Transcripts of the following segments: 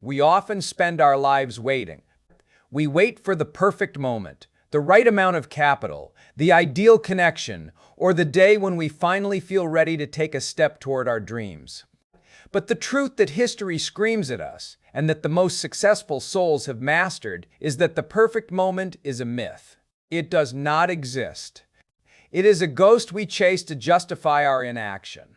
We often spend our lives waiting. We wait for the perfect moment, the right amount of capital, the ideal connection, or the day when we finally feel ready to take a step toward our dreams. But the truth that history screams at us, and that the most successful souls have mastered, is that the perfect moment is a myth. It does not exist. It is a ghost we chase to justify our inaction.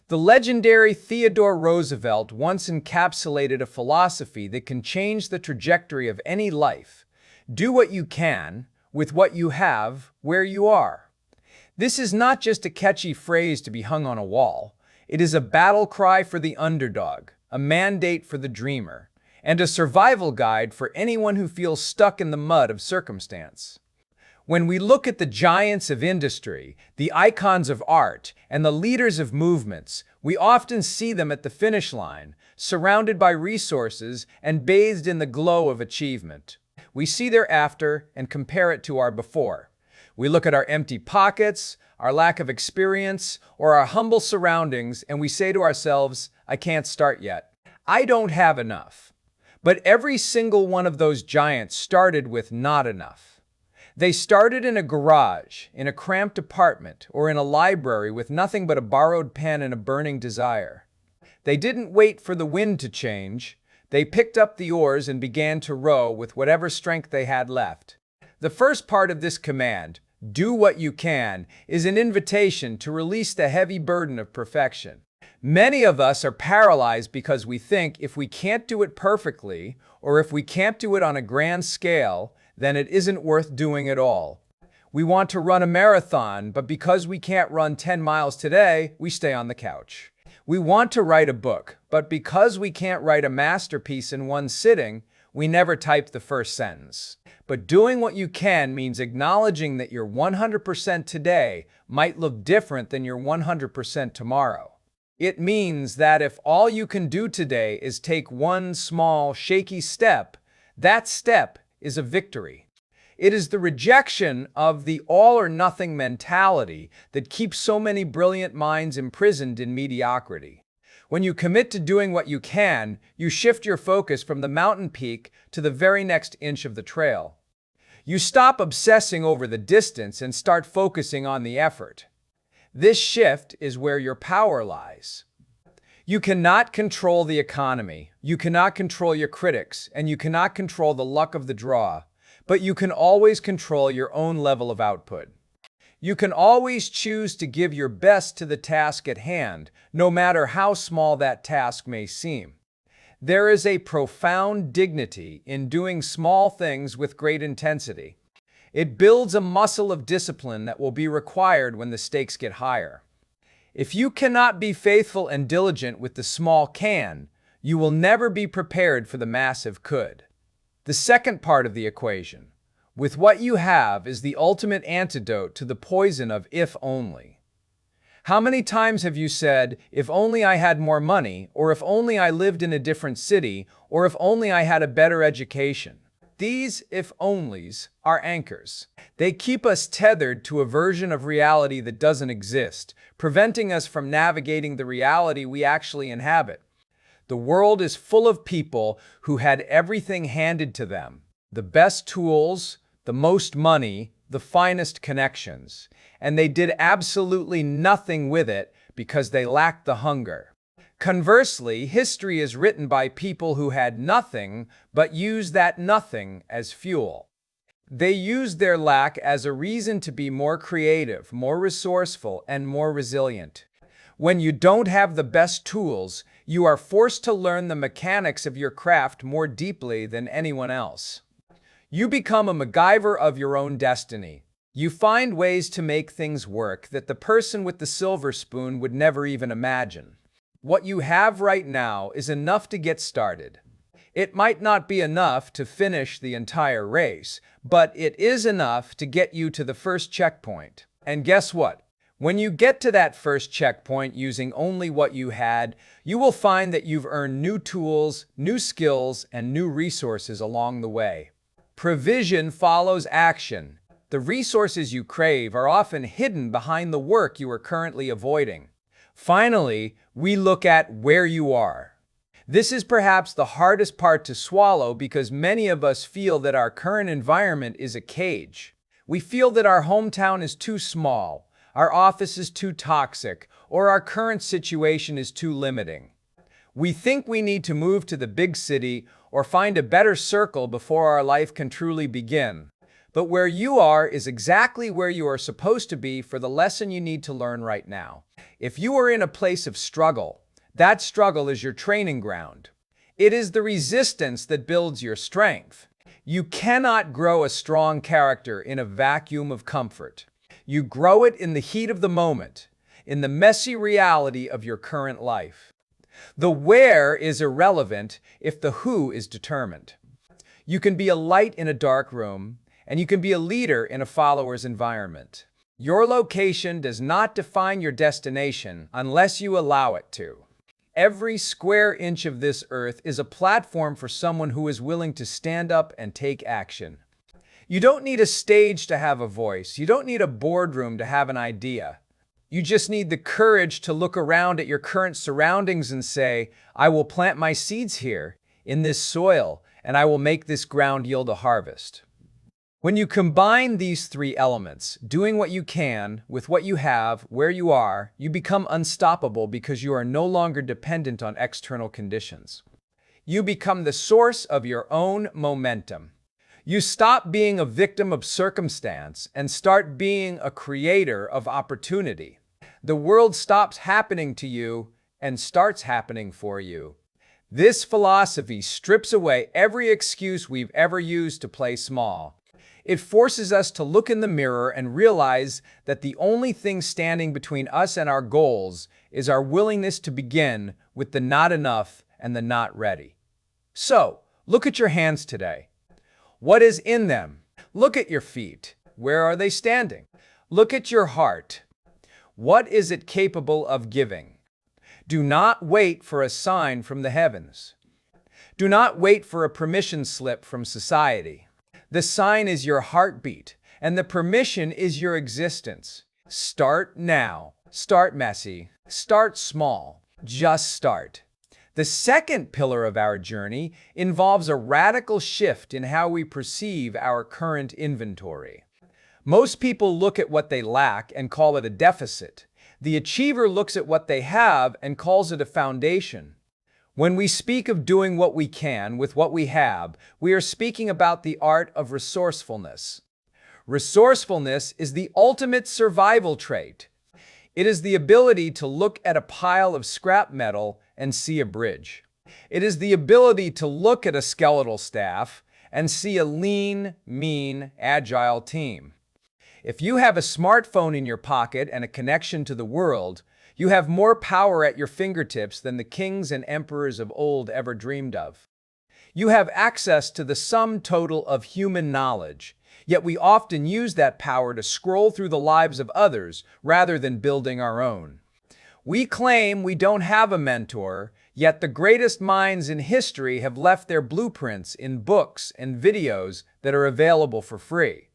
The legendary Theodore Roosevelt once encapsulated a philosophy that can change the trajectory of any life. Do what you can, with what you have, where you are. This is not just a catchy phrase to be hung on a wall. It is a battle cry for the underdog, a mandate for the dreamer, and a survival guide for anyone who feels stuck in the mud of circumstance. When we look at the giants of industry, the icons of art, and the leaders of movements, we often see them at the finish line, surrounded by resources and bathed in the glow of achievement. We see their after and compare it to our before. We look at our empty pockets, our lack of experience, or our humble surroundings, and we say to ourselves, I can't start yet. I don't have enough. But every single one of those giants started with not enough. They started in a garage, in a cramped apartment, or in a library with nothing but a borrowed pen and a burning desire. They didn't wait for the wind to change. They picked up the oars and began to row with whatever strength they had left. The first part of this command, do what you can, is an invitation to release the heavy burden of perfection. Many of us are paralyzed because we think if we can't do it perfectly, or if we can't do it on a grand scale, then it isn't worth doing at all. We want to run a marathon, but because we can't run 10 miles today, we stay on the couch. We want to write a book, but because we can't write a masterpiece in one sitting, we never type the first sentence. But doing what you can means acknowledging that your 100% today might look different than your 100% tomorrow. It means that if all you can do today is take one small, shaky step, that step is a victory. It is the rejection of the all-or-nothing mentality that keeps so many brilliant minds imprisoned in mediocrity. When you commit to doing what you can, you shift your focus from the mountain peak to the very next inch of the trail. You stop obsessing over the distance and start focusing on the effort. This shift is where your power lies. You cannot control the economy, you cannot control your critics, and you cannot control the luck of the draw, but you can always control your own level of output. You can always choose to give your best to the task at hand, no matter how small that task may seem. There is a profound dignity in doing small things with great intensity. It builds a muscle of discipline that will be required when the stakes get higher. If you cannot be faithful and diligent with the small can, you will never be prepared for the massive could. The second part of the equation, with what you have, is the ultimate antidote to the poison of if only. How many times have you said, if only I had more money, or if only I lived in a different city, or if only I had a better education? These if-onlys are anchors. They keep us tethered to a version of reality that doesn't exist, preventing us from navigating the reality we actually inhabit. The world is full of people who had everything handed to them, the best tools, the most money, the finest connections, and they did absolutely nothing with it because they lacked the hunger. Conversely, history is written by people who had nothing, but used that nothing as fuel. They used their lack as a reason to be more creative, more resourceful, and more resilient. When you don't have the best tools, you are forced to learn the mechanics of your craft more deeply than anyone else. You become a MacGyver of your own destiny. You find ways to make things work that the person with the silver spoon would never even imagine. What you have right now is enough to get started. It might not be enough to finish the entire race, but it is enough to get you to the first checkpoint. And guess what? When you get to that first checkpoint using only what you had, you will find that you've earned new tools, new skills, and new resources along the way. Provision follows action. The resources you crave are often hidden behind the work you are currently avoiding. Finally, we look at where you are. This is perhaps the hardest part to swallow because many of us feel that our current environment is a cage. We feel that our hometown is too small, our office is too toxic, or our current situation is too limiting. We think we need to move to the big city or find a better circle before our life can truly begin. But where you are is exactly where you are supposed to be for the lesson you need to learn right now. If you are in a place of struggle, that struggle is your training ground. It is the resistance that builds your strength. You cannot grow a strong character in a vacuum of comfort. You grow it in the heat of the moment, in the messy reality of your current life. The where is irrelevant if the who is determined. You can be a light in a dark room, and you can be a leader in a follower's environment. Your location does not define your destination unless you allow it to. Every square inch of this earth is a platform for someone who is willing to stand up and take action. You don't need a stage to have a voice. You don't need a boardroom to have an idea. You just need the courage to look around at your current surroundings and say, I will plant my seeds here, in this soil, and I will make this ground yield a harvest. When you combine these three elements, doing what you can with what you have, where you are, you become unstoppable because you are no longer dependent on external conditions. You become the source of your own momentum. You stop being a victim of circumstance and start being a creator of opportunity. The world stops happening to you and starts happening for you. This philosophy strips away every excuse we've ever used to play small. It forces us to look in the mirror and realize that the only thing standing between us and our goals is our willingness to begin with the not enough and the not ready. So, look at your hands today. What is in them? Look at your feet. Where are they standing? Look at your heart. What is it capable of giving? Do not wait for a sign from the heavens. Do not wait for a permission slip from society. The sign is your heartbeat, and the permission is your existence. Start now. Start messy. Start small. Just start. The second pillar of our journey involves a radical shift in how we perceive our current inventory. Most people look at what they lack and call it a deficit. The achiever looks at what they have and calls it a foundation. When we speak of doing what we can with what we have, we are speaking about the art of resourcefulness. Resourcefulness is the ultimate survival trait. It is the ability to look at a pile of scrap metal and see a bridge. It is the ability to look at a skeletal staff and see a lean, mean, agile team. If you have a smartphone in your pocket and a connection to the world, you have more power at your fingertips than the kings and emperors of old ever dreamed of. You have access to the sum total of human knowledge, yet we often use that power to scroll through the lives of others rather than building our own. We claim we don't have a mentor, yet the greatest minds in history have left their blueprints in books and videos that are available for free.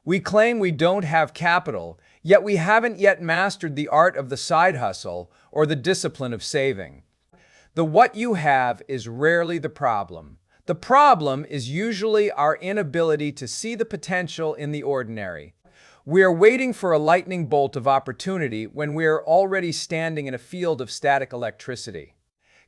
We claim we don't have capital, yet we haven't yet mastered the art of the side hustle or the discipline of saving. The what you have is rarely the problem. The problem is usually our inability to see the potential in the ordinary. We are waiting for a lightning bolt of opportunity when we are already standing in a field of static electricity.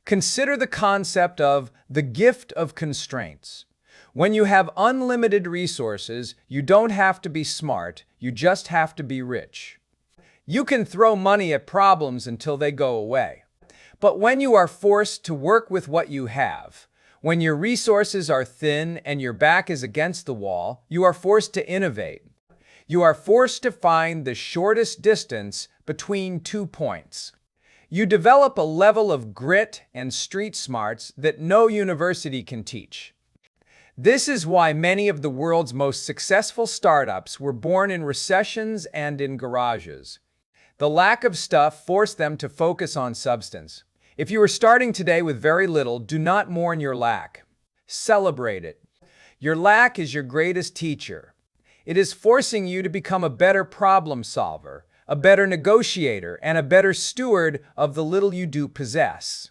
Consider the concept of the gift of constraints. When you have unlimited resources, you don't have to be smart, you just have to be rich. You can throw money at problems until they go away. But when you are forced to work with what you have, when your resources are thin and your back is against the wall, you are forced to innovate. You are forced to find the shortest distance between 2 points. You develop a level of grit and street smarts that no university can teach. This is why many of the world's most successful startups were born in recessions and in garages. The lack of stuff forced them to focus on substance. If you are starting today with very little, do not mourn your lack. Celebrate it. Your lack is your greatest teacher. It is forcing you to become a better problem solver, a better negotiator, and a better steward of the little you do possess.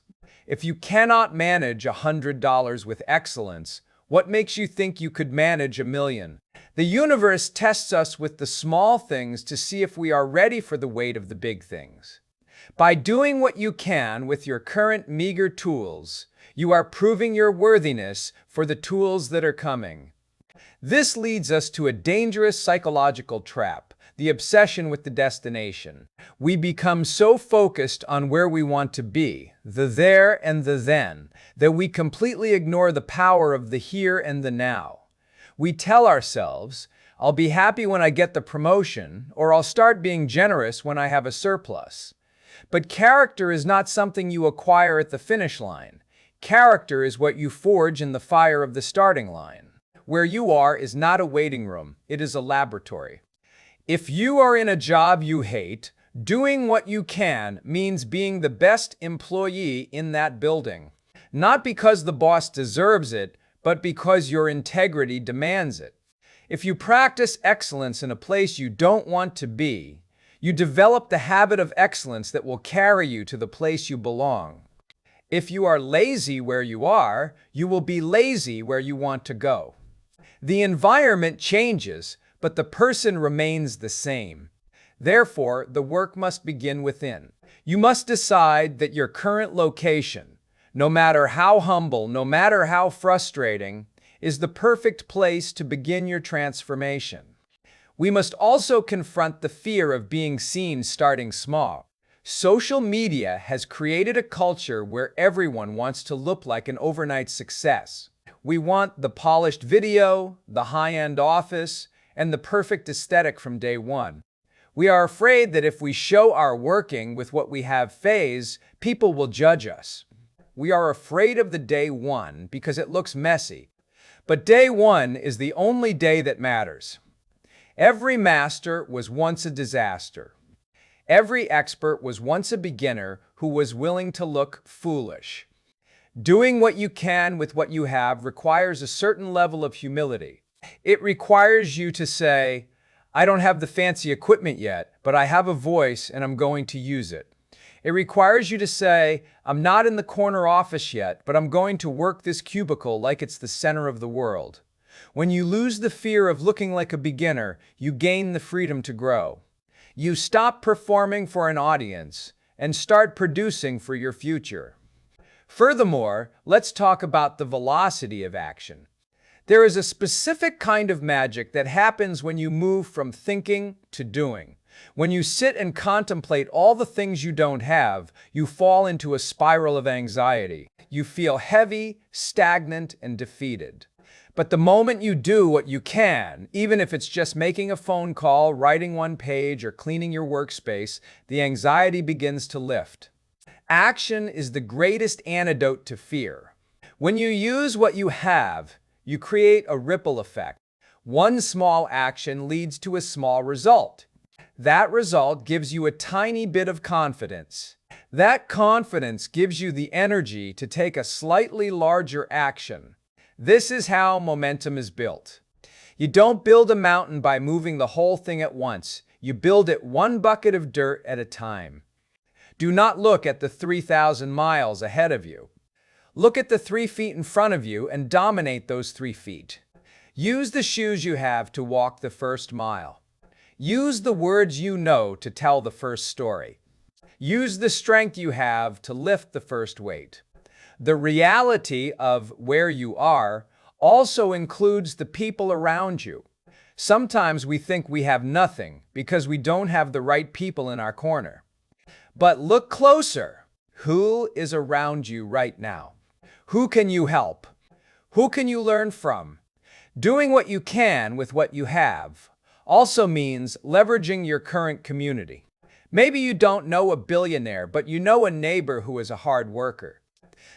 If you cannot manage $100 with excellence, what makes you think you could manage $1 million? The universe tests us with the small things to see if we are ready for the weight of the big things. By doing what you can with your current meager tools, you are proving your worthiness for the tools that are coming. This leads us to a dangerous psychological trap, the obsession with the destination. We become so focused on where we want to be, the there and the then, that we completely ignore the power of the here and the now. We tell ourselves, I'll be happy when I get the promotion, or I'll start being generous when I have a surplus. But character is not something you acquire at the finish line. Character is what you forge in the fire of the starting line. Where you are is not a waiting room, it is a laboratory. If you are in a job you hate, doing what you can means being the best employee in that building. Not because the boss deserves it, but because your integrity demands it. If you practice excellence in a place you don't want to be, you develop the habit of excellence that will carry you to the place you belong. If you are lazy where you are, you will be lazy where you want to go. The environment changes, but the person remains the same. Therefore, the work must begin within. You must decide that your current location, no matter how humble, no matter how frustrating, is the perfect place to begin your transformation. We must also confront the fear of being seen starting small. Social media has created a culture where everyone wants to look like an overnight success. We want the polished video, the high-end office, and the perfect aesthetic from day one. We are afraid that if we show our working with what we have phase, people will judge us. We are afraid of the day one because it looks messy. But day one is the only day that matters. Every master was once a disaster. Every expert was once a beginner who was willing to look foolish. Doing what you can with what you have requires a certain level of humility. It requires you to say, I don't have the fancy equipment yet, but I have a voice and I'm going to use it. It requires you to say, I'm not in the corner office yet, but I'm going to work this cubicle like it's the center of the world. When you lose the fear of looking like a beginner, you gain the freedom to grow. You stop performing for an audience and start producing for your future. Furthermore, let's talk about the velocity of action. There is a specific kind of magic that happens when you move from thinking to doing. When you sit and contemplate all the things you don't have, you fall into a spiral of anxiety. You feel heavy, stagnant, and defeated. But the moment you do what you can, even if it's just making a phone call, writing one page, or cleaning your workspace, the anxiety begins to lift. Action is the greatest antidote to fear. When you use what you have, you create a ripple effect. One small action leads to a small result. That result gives you a tiny bit of confidence. That confidence gives you the energy to take a slightly larger action. This is how momentum is built. You don't build a mountain by moving the whole thing at once. You build it one bucket of dirt at a time. Do not look at the 3,000 miles ahead of you. Look at the 3 feet in front of you and dominate those 3 feet. Use the shoes you have to walk the first mile. Use the words you know to tell the first story. Use the strength you have to lift the first weight. The reality of where you are also includes the people around you. Sometimes we think we have nothing because we don't have the right people in our corner. But look closer. Who is around you right now? Who can you help? Who can you learn from? Doing what you can with what you have also means leveraging your current community. Maybe you don't know a billionaire, but you know a neighbor who is a hard worker.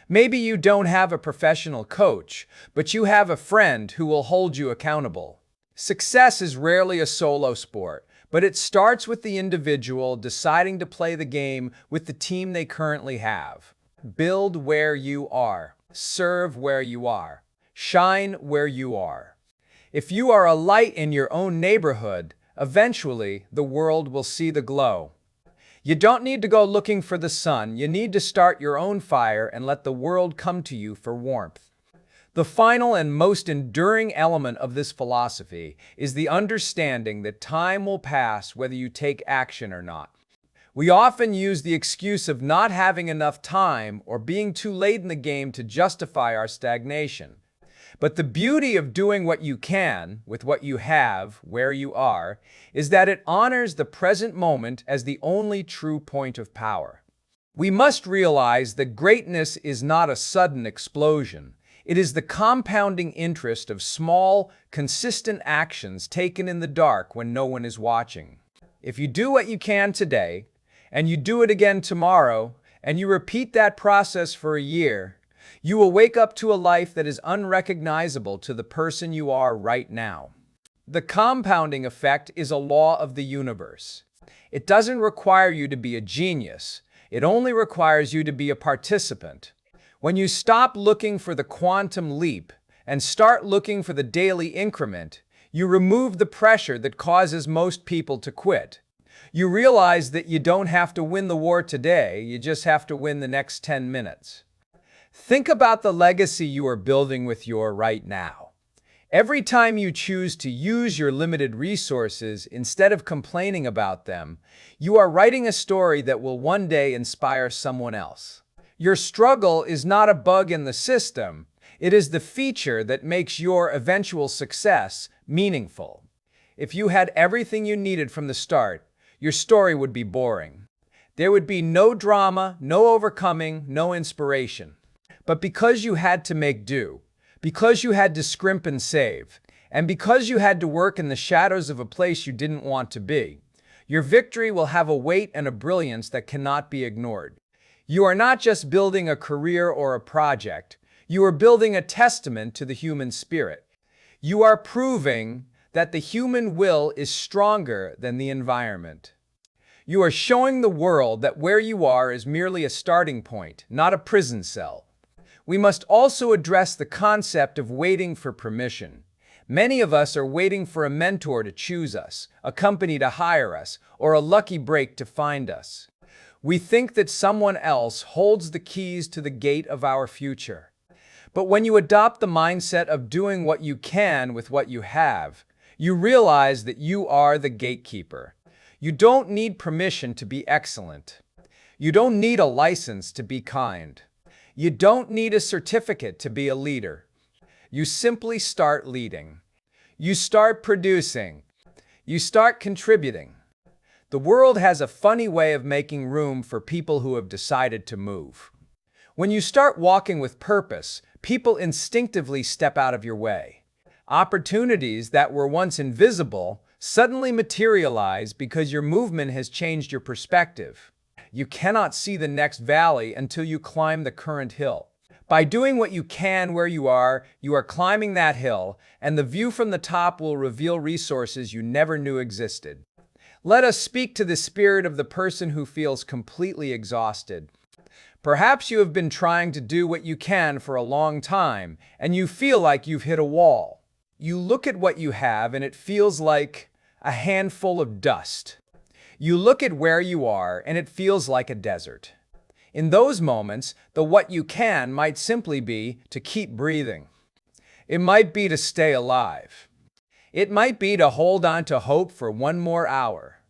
Maybe you don't have a professional coach, but you have a friend who will hold you accountable. Success is rarely a solo sport, but it starts with the individual deciding to play the game with the team they currently have. Build where you are. Serve where you are. Shine where you are. If you are a light in your own neighborhood, eventually the world will see the glow. You don't need to go looking for the sun. You need to start your own fire and let the world come to you for warmth. The final and most enduring element of this philosophy is the understanding that time will pass whether you take action or not. We often use the excuse of not having enough time or being too late in the game to justify our stagnation. But the beauty of doing what you can with what you have, where you are, is that it honors the present moment as the only true point of power. We must realize that greatness is not a sudden explosion. It is the compounding interest of small, consistent actions taken in the dark when no one is watching. If you do what you can today, and you do it again tomorrow, and you repeat that process for a year, you will wake up to a life that is unrecognizable to the person you are right now. The compounding effect is a law of the universe. It doesn't require you to be a genius. It only requires you to be a participant. When you stop looking for the quantum leap and start looking for the daily increment, you remove the pressure that causes most people to quit. You realize that you don't have to win the war today, you just have to win the next 10 minutes. Think about the legacy you are building with your right now. Every time you choose to use your limited resources instead of complaining about them, you are writing a story that will one day inspire someone else. Your struggle is not a bug in the system. It is the feature that makes your eventual success meaningful. If you had everything you needed from the start, your story would be boring. There would be no drama, no overcoming, no inspiration. But because you had to make do, because you had to scrimp and save, and because you had to work in the shadows of a place you didn't want to be, your victory will have a weight and a brilliance that cannot be ignored. You are not just building a career or a project, you are building a testament to the human spirit. You are proving that the human will is stronger than the environment. You are showing the world that where you are is merely a starting point, not a prison cell. We must also address the concept of waiting for permission. Many of us are waiting for a mentor to choose us, a company to hire us, or a lucky break to find us. We think that someone else holds the keys to the gate of our future. But when you adopt the mindset of doing what you can with what you have, you realize that you are the gatekeeper. You don't need permission to be excellent. You don't need a license to be kind. You don't need a certificate to be a leader. You simply start leading. You start producing. You start contributing. The world has a funny way of making room for people who have decided to move. When you start walking with purpose, people instinctively step out of your way. Opportunities that were once invisible suddenly materialize because your movement has changed your perspective. You cannot see the next valley until you climb the current hill. By doing what you can where you are climbing that hill, and the view from the top will reveal resources you never knew existed. Let us speak to the spirit of the person who feels completely exhausted. Perhaps you have been trying to do what you can for a long time, and you feel like you've hit a wall. You look at what you have, and it feels like a handful of dust. You look at where you are, and it feels like a desert. In those moments, the what you can might simply be to keep breathing. It might be to stay alive. It might be to hold on to hope for one more hour.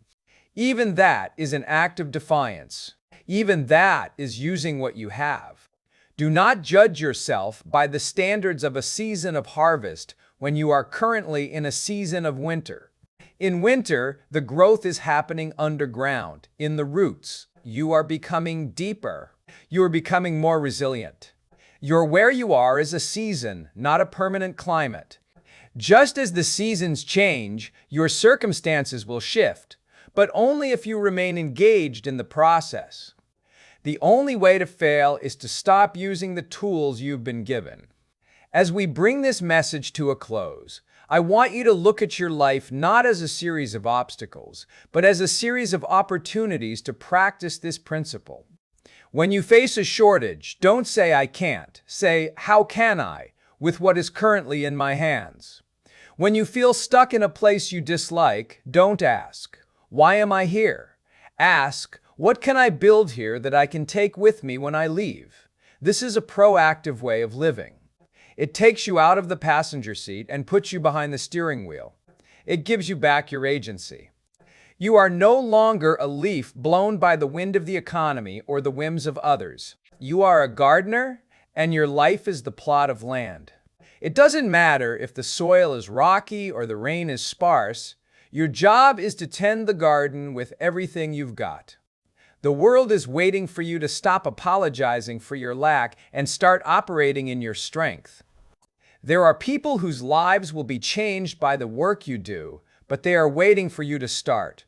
Even that is an act of defiance. Even that is using what you have. Do not judge yourself by the standards of a season of harvest when you are currently in a season of winter. In winter, the growth is happening underground, in the roots. You are becoming deeper. You are becoming more resilient. Your where you are is a season, not a permanent climate. Just as the seasons change, your circumstances will shift, but only if you remain engaged in the process. The only way to fail is to stop using the tools you've been given. As we bring this message to a close, I want you to look at your life not as a series of obstacles, but as a series of opportunities to practice this principle. When you face a shortage, don't say, "I can't." Say, "How can I?" with what is currently in my hands. When you feel stuck in a place you dislike, don't ask, "Why am I here?" Ask, What can I build here that I can take with me when I leave? This is a proactive way of living. It takes you out of the passenger seat and puts you behind the steering wheel. It gives you back your agency. You are no longer a leaf blown by the wind of the economy or the whims of others. You are a gardener, and your life is the plot of land. It doesn't matter if the soil is rocky or the rain is sparse. Your job is to tend the garden with everything you've got. The world is waiting for you to stop apologizing for your lack and start operating in your strength. There are people whose lives will be changed by the work you do, but they are waiting for you to start.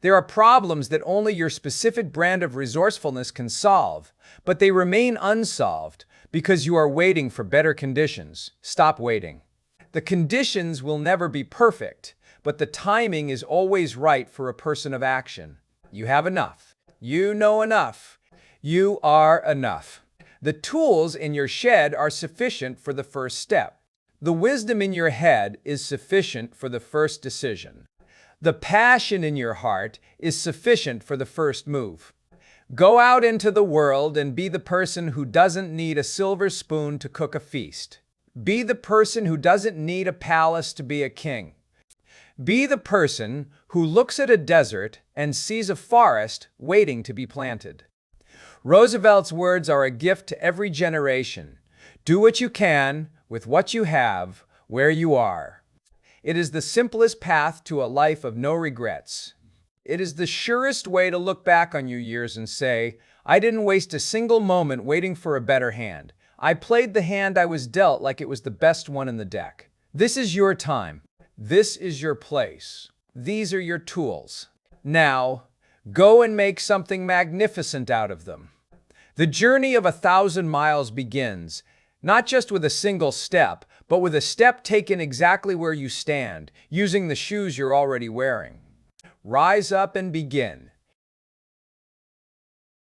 There are problems that only your specific brand of resourcefulness can solve, but they remain unsolved because you are waiting for better conditions. Stop waiting. The conditions will never be perfect, but the timing is always right for a person of action. You have enough. You know enough. You are enough. The tools in your shed are sufficient for the first step. The wisdom in your head is sufficient for the first decision. The passion in your heart is sufficient for the first move. Go out into the world and be the person who doesn't need a silver spoon to cook a feast. Be the person who doesn't need a palace to be a king. Be the person who looks at a desert and sees a forest waiting to be planted. Roosevelt's words are a gift to every generation. Do what you can with what you have, where you are. It is the simplest path to a life of no regrets. It is the surest way to look back on your years and say, I didn't waste a single moment waiting for a better hand. I played the hand I was dealt like it was the best one in the deck. This is your time. This is your place. These are your tools. Now, go and make something magnificent out of them. The journey of 1,000 miles begins, not just with a single step, but with a step taken exactly where you stand, using the shoes you're already wearing. Rise up and begin.